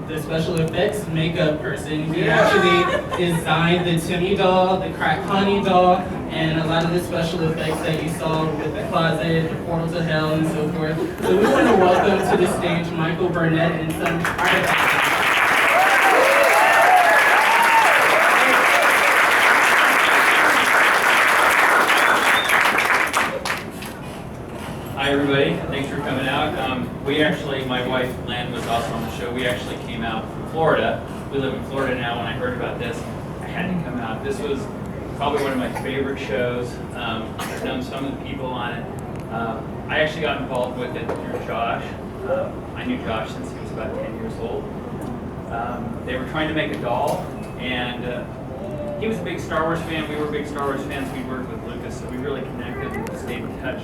the special effects makeup person. He actually designed the Timmy doll, the Crack Honey doll, and a lot of the special effects that you saw with the closet, the portal to hell, and so forth. So we want to welcome to the stage Michael Burnett and some artifacts. Hi everybody, thanks for coming out. My wife Lynn was also on the show. We actually came out from Florida. We live in Florida now. When I heard about this, I had to come out. This was probably one of my favorite shows. I've known some of the people on it. I actually got involved with it through Josh. I knew Josh since he was about 10 years old. They were trying to make a doll, and he was a big Star Wars fan. We were big Star Wars fans. We worked with Lucas, so we really connected and stayed in touch.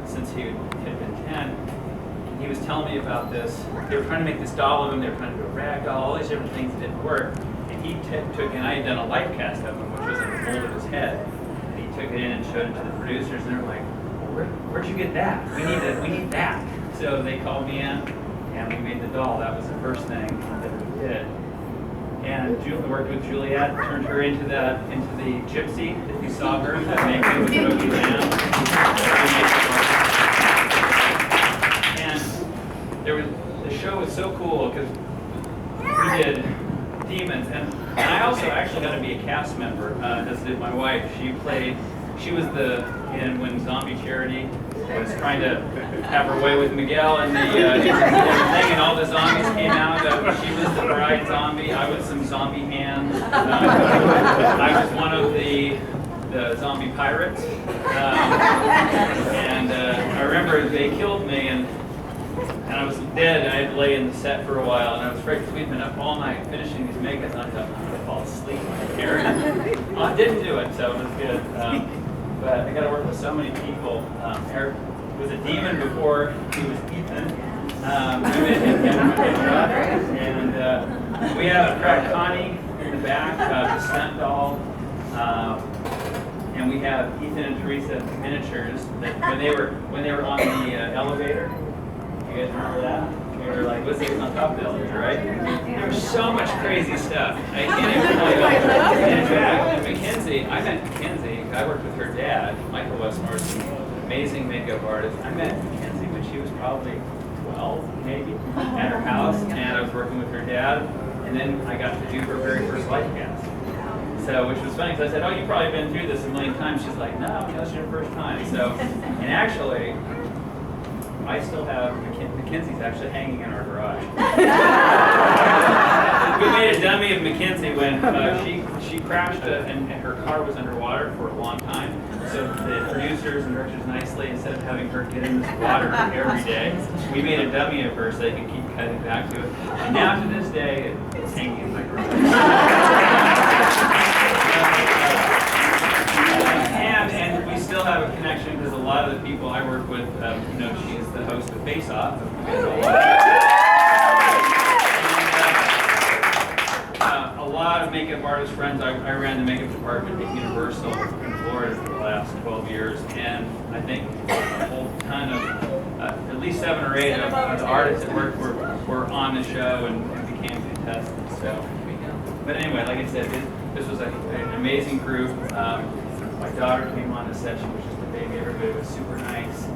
Since he had been 10, he was telling me about this. They were trying to make this doll of him. They were trying to do a rag doll, all these different things that didn't work. And he took, and I had done a life cast of him, which was like a mold of his head. And he took it in and showed it to the producers, and they were like, well, "Where'd you get that? We need that." So they called me in, and we made the doll. That was the first thing that we did. And worked with Juliet, turned her into the gypsy that you saw her, that makeup with Rosie Lamb. And the show was so cool because we did demons, and I also actually got to be a cast member, as did my wife. She was when Zombie Charity was trying to have her way with Miguel and everything, and all the zombies came out. She was the bride zombie. I was some zombie hands. I was one of the zombie pirates. And I remember they killed me, and I was dead. I had to lay in the set for a while, and I was afraid because we'd been up all night finishing these makeups. And I thought I'm gonna fall asleep here. Well, I didn't do it, so it was good. But I got to work with so many people. Eric was a demon before he was Ethan. And we have a Crack Connie in the back, the stunt doll. And we have Ethan and Teresa miniatures that when they were on the elevator. You guys remember that? We were like, what's it on top of the elevator, right? There was so much crazy stuff. I can't even tell you all. In fact, Mackenzie, I met Mackenzie. I worked with her dad, Michael Westmore's amazing makeup artist. I met Mackenzie when she was probably 12, maybe, at her house, and I was working with her dad, and then I got to do her very first life cast. So, which was funny, because I said, "Oh, you've probably been through this a million times." She's like, "No, that's your first time." So, and actually, I still have Mackenzie's actually hanging in our garage. We made a dummy of Mackenzie when she crashed and her car was underwater for a long time. So the producers and directors nicely, instead of having her get in this water every day, we made a dummy of her so they could keep cutting back to it. And now to this day, it's hanging in my garage. And we still have a connection because a lot of the people I work with, she's the host of Face Off. A lot of makeup artist friends. I ran the makeup department at Universal in Florida for the last 12 years, and I think a whole ton of, at least 7 or 8 of the artists that worked were on the show and became fantastic. So, but anyway, like I said, this was an amazing group. My daughter came on the set. She was just a baby. Everybody was super nice.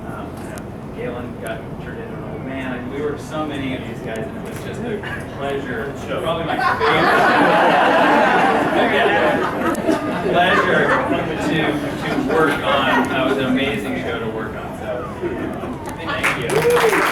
Galen got turned into an old man. We were so many of these guys, and it was just a pleasure. Probably my favorite pleasure to work on. It was an amazing show to work on. So, thank you.